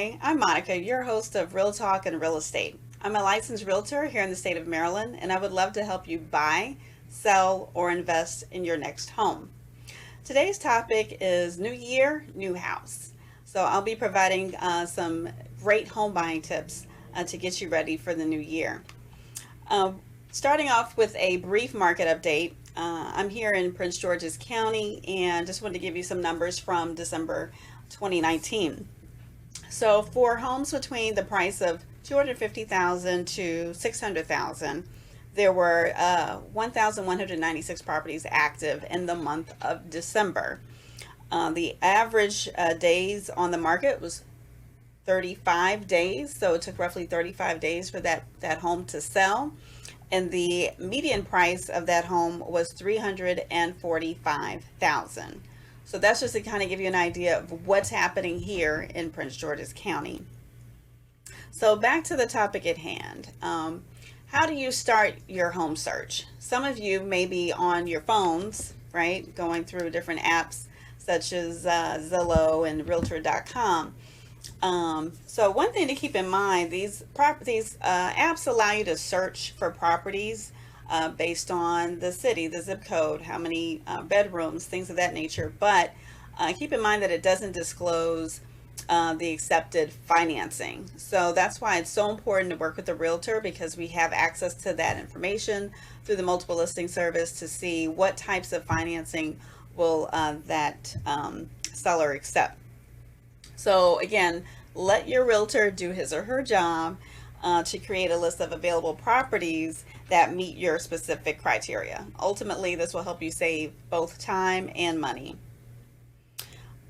Hi, I'm Monica, your host of Real Talk and Real Estate. I'm a licensed realtor here in the state of Maryland, and I would love to help you buy, sell, or invest in your next home. Today's topic is New Year, New House. So I'll be providing some great home buying tips to get you ready for the new year. Starting off with a brief market update, I'm here in Prince George's County and just wanted to give you some numbers from December 2019. So for homes between the price of 250,000 to 600,000, there were 1,196 properties active in the month of December. The average days on the market was 35 days, so it took roughly 35 days for that home to sell. And the median price of that home was 345,000. So that's just to kind of give you an idea of what's happening here in Prince George's County. So back to the topic at hand. How do you start your home search? Some of you may be on your phones, right? Going through different apps such as Zillow and Realtor.com. So one thing to keep in mind, these apps allow you to search for properties based on the city, the zip code, how many bedrooms, things of that nature. But keep in mind that it doesn't disclose the accepted financing. So that's why it's so important to work with a realtor, because we have access to that information through the multiple listing service to see what types of financing will that seller accept. So again, let your realtor do his or her job to create a list of available properties that meet your specific criteria. Ultimately, this will help you save both time and money.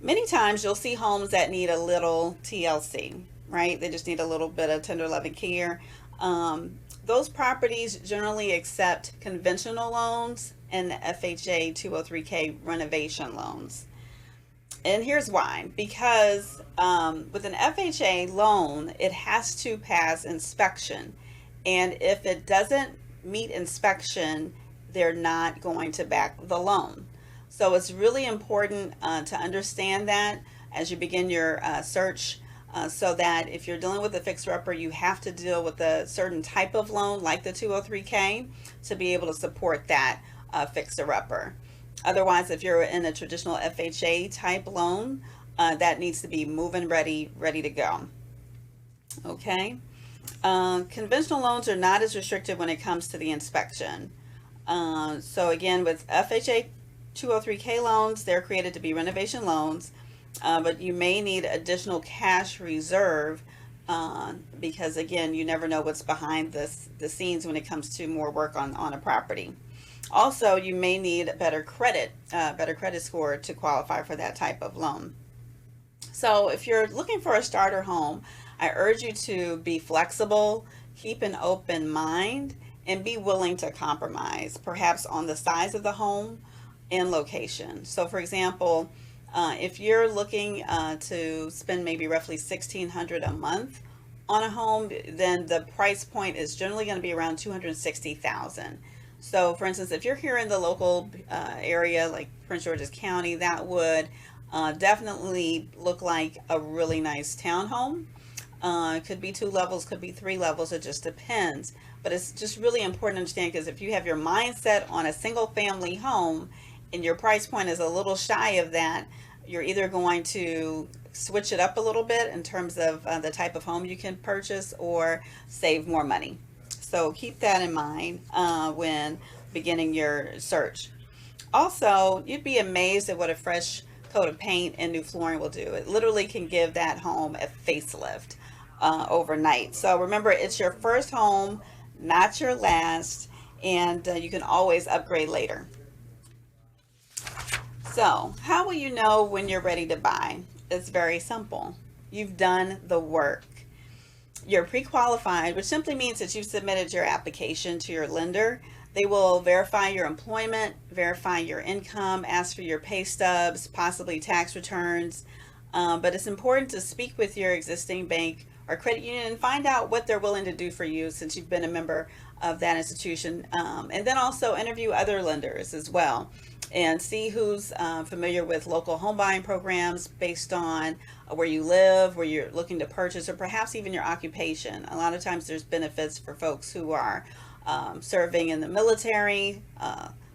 Many times you'll see homes that need a little TLC, right? They just need a little bit of tender loving care. Those properties generally accept conventional loans and FHA 203K renovation loans. And here's why. Because with an FHA loan, it has to pass inspection. And if it doesn't meet inspection, they're not going to back the loan. So it's really important to understand that as you begin your search, so that if you're dealing with a fixer-upper, you have to deal with a certain type of loan like the 203K to be able to support that fixer-upper. Otherwise, if you're in a traditional FHA type loan, that needs to be move-in ready to go. Okay. Conventional loans are not as restricted when it comes to the inspection. So again, with FHA 203K loans, they're created to be renovation loans, but you may need additional cash reserve because again, you never know what's behind the scenes when it comes to more work on a property. Also, you may need better credit score to qualify for that type of loan. So if you're looking for a starter home, I urge you to be flexible, keep an open mind, and be willing to compromise, perhaps on the size of the home and location. So for example, if you're looking to spend maybe roughly $1,600 a month on a home, then the price point is generally going to be around $260,000. So for instance, if you're here in the local area like Prince George's County, that would definitely look like a really nice townhome. It could be 2 levels, could be 3 levels, it just depends. But it's just really important to understand, because if you have your mindset on a single family home and your price point is a little shy of that, you're either going to switch it up a little bit in terms of the type of home you can purchase, or save more money. So keep that in mind when beginning your search. Also, you'd be amazed at what a fresh coat of paint and new flooring will do. It literally can give that home a facelift overnight. So remember, it's your first home, not your last, and you can always upgrade later. So how will you know when you're ready to buy? It's very simple. You've done the work. You're pre-qualified, which simply means that you've submitted your application to your lender. They will verify your employment, verify your income, ask for your pay stubs, possibly tax returns. But it's important to speak with your existing bank or credit union and find out what they're willing to do for you since you've been a member of that institution. And then also interview other lenders as well and see who's familiar with local home buying programs based on where you live, where you're looking to purchase, or perhaps even your occupation. A lot of times there's benefits for folks who are serving in the military,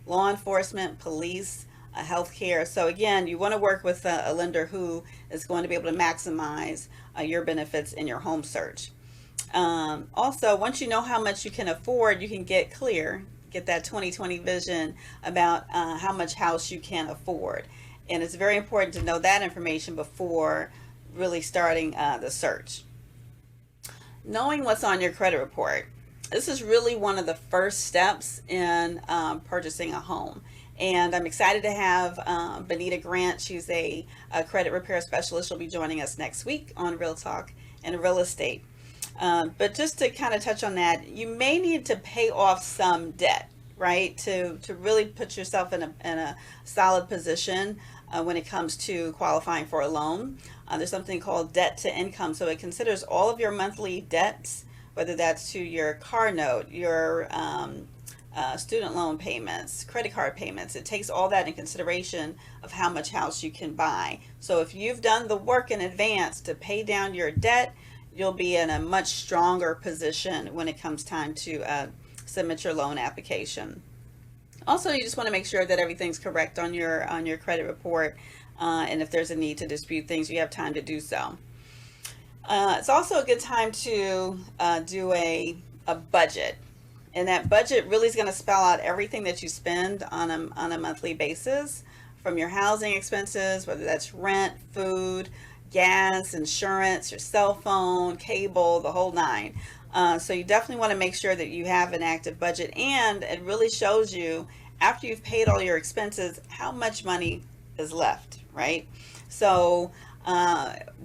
law enforcement, police, healthcare. So again, you want to work with a lender who is going to be able to maximize your benefits in your home search. Also, once you know how much you can afford, you can get clear, get that 2020 vision about how much house you can afford. And it's very important to know that information before really starting the search. Knowing what's on your credit report. This is really one of the first steps in purchasing a home. And I'm excited to have Benita Grant. She's a credit repair specialist. She'll be joining us next week on Real Talk and Real Estate. But just to kind of touch on that, you may need to pay off some debt, right? To really put yourself in a solid position when it comes to qualifying for a loan. There's something called debt to income. So it considers all of your monthly debts, whether that's to your car note, your student loan payments, credit card payments. It takes all that in consideration of how much house you can buy. So if you've done the work in advance to pay down your debt, you'll be in a much stronger position when it comes time to submit your loan application. Also, you just want to make sure that everything's correct on your credit report, and if there's a need to dispute things, you have time to do so. It's also a good time to do a budget. And that budget really is going to spell out everything that you spend on a monthly basis, from your housing expenses, whether that's rent, food, gas, insurance, your cell phone, cable, the whole nine. So you definitely want to make sure that you have an active budget, and it really shows you after you've paid all your expenses how much money is left, right? So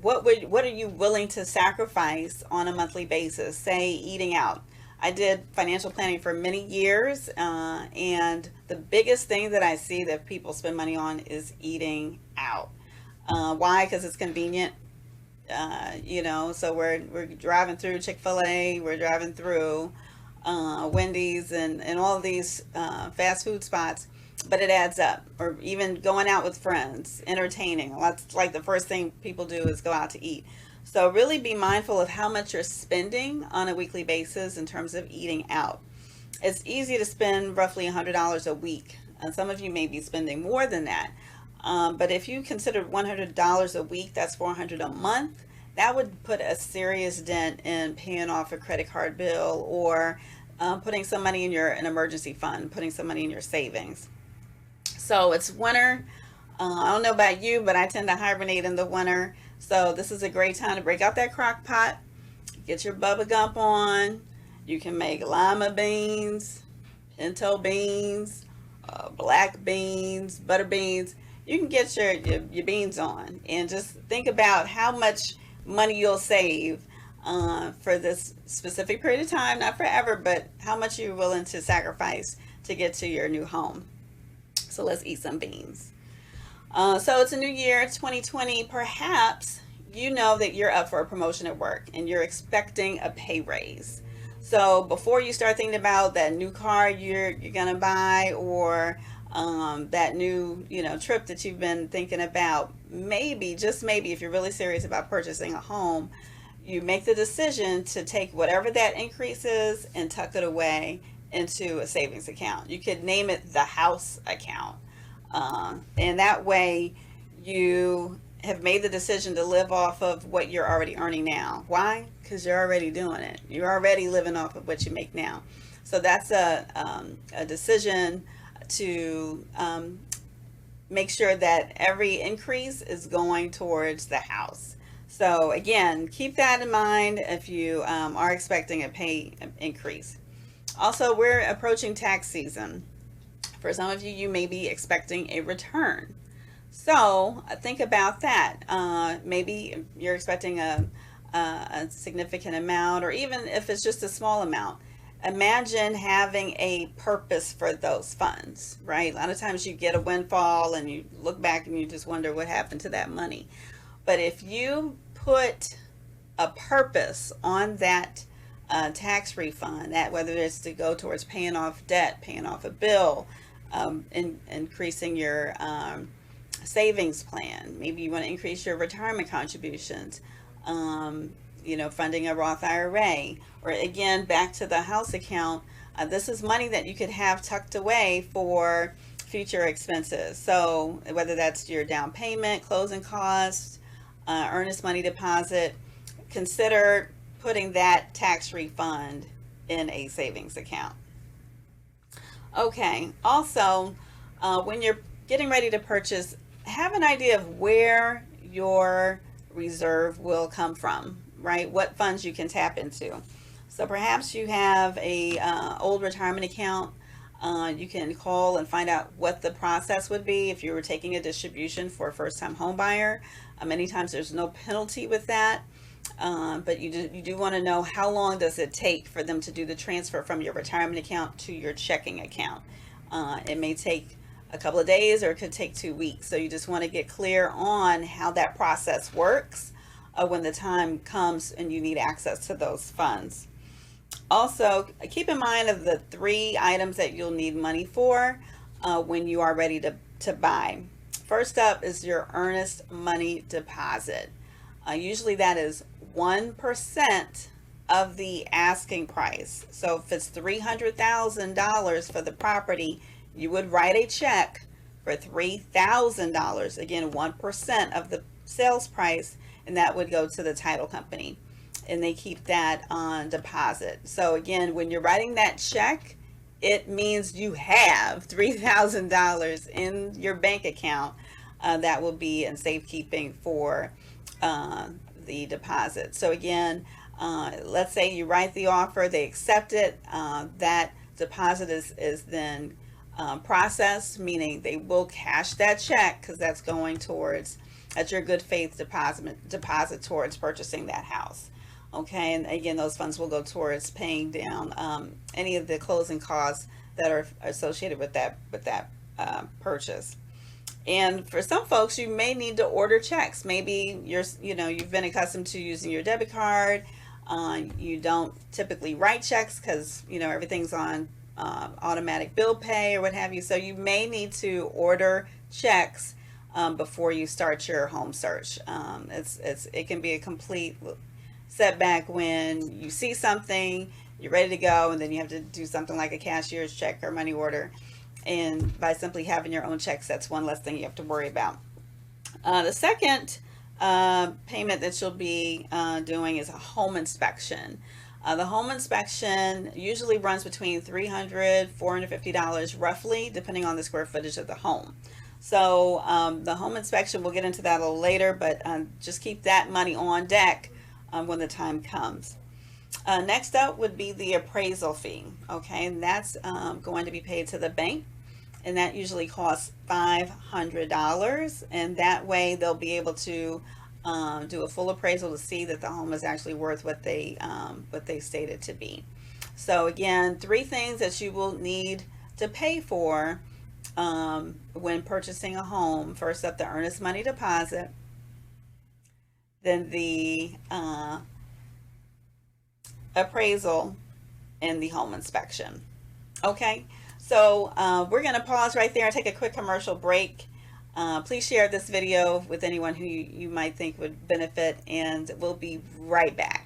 what are you willing to sacrifice on a monthly basis? Say eating out. I did financial planning for many years, and the biggest thing that I see that people spend money on is eating out. Why? Because it's convenient. So we're driving through Chick-fil-A, we're driving through Wendy's and all of these fast food spots, but it adds up. Or even going out with friends, entertaining. That's like the first thing people do is go out to eat. So really be mindful of how much you're spending on a weekly basis in terms of eating out. It's easy to spend roughly $100 a week, and some of you may be spending more than that. But if you consider $100 a week, that's $400 a month. That would put a serious dent in paying off a credit card bill, or putting some money in an emergency fund, putting some money in your savings. So it's winter. I don't know about you, but I tend to hibernate in the winter. So this is a great time to break out that crock pot, get your Bubba Gump on. You can make lima beans, pinto beans, black beans, butter beans. You can get your beans on, and just think about how much money you'll save for this specific period of time, not forever, but how much you're willing to sacrifice to get to your new home. So let's eat some beans. So it's a new year, 2020. Perhaps you know that you're up for a promotion at work and you're expecting a pay raise. So before you start thinking about that new car you're gonna buy, or that new trip that you've been thinking about, maybe, just maybe, if you're really serious about purchasing a home, you make the decision to take whatever that increase is and tuck it away into a savings account. You could name it the house account. And that way you have made the decision to live off of what you're already earning now. Why? Because you're already doing it. You're already living off of what you make now. So that's a decision to make sure that every increase is going towards the house. So again, keep that in mind if you are expecting a pay increase. Also, we're approaching tax season. For some of you, you may be expecting a return. So think about that. Maybe you're expecting a significant amount, or even if it's just a small amount. Imagine having a purpose for those funds, right? A lot of times you get a windfall and you look back and you just wonder what happened to that money. But if you put a purpose on that tax refund, that whether it's to go towards paying off debt, paying off a bill, increasing your savings plan. Maybe you want to increase your retirement contributions, funding a Roth IRA, or again, back to the house account. This is money that you could have tucked away for future expenses. So whether that's your down payment, closing costs, earnest money deposit, consider putting that tax refund in a savings account. Okay, also, when you're getting ready to purchase, have an idea of where your reserve will come from, right? What funds you can tap into. So perhaps you have a old retirement account. You can call and find out what the process would be if you were taking a distribution for a first-time home buyer. Many times there's no penalty with that, but you do want to know how long does it take for them to do the transfer from your retirement account to your checking account. It may take a couple of days, or it could take 2 weeks. So you just want to get clear on how that process works when the time comes and you need access to those funds. Also, keep in mind of the 3 items that you'll need money for when you are ready to buy. First up is your earnest money deposit. Usually that is 1% of the asking price. So if it's $300,000 for the property, you would write a check for $3,000. Again, 1% of the sales price, and that would go to the title company, and they keep that on deposit. So again, when you're writing that check, it means you have $3,000 in your bank account that will be in safekeeping for the deposit. So again, let's say you write the offer, they accept it, that deposit is then processed, meaning they will cash that check because that's going towards, that's your good faith deposit towards purchasing that house. Okay, and again, those funds will go towards paying down any of the closing costs that are associated with that purchase. And for some folks, you may need to order checks. Maybe you've been accustomed to using your debit card. You don't typically write checks because everything's on automatic bill pay or what have you. So you may need to order checks before you start your home search. It can be a complete setback when you see something, you're ready to go, and then you have to do something like a cashier's check or money order. And by simply having your own checks, that's one less thing you have to worry about. The second payment that you'll be doing is a home inspection. The home inspection usually runs between $300, $450 roughly, depending on the square footage of the home. So the home inspection, we'll get into that a little later, but just keep that money on deck when the time comes. Next up would be the appraisal fee. Okay, and that's going to be paid to the bank, and that usually costs $500, and that way they'll be able to do a full appraisal to see that the home is actually worth what they stated to be. So again, 3 things that you will need to pay for when purchasing a home. First up, the earnest money deposit, then the appraisal, and the home inspection. Okay, so we're going to pause right there and take a quick commercial break. Please share this video with anyone who you might think would benefit, and we'll be right back.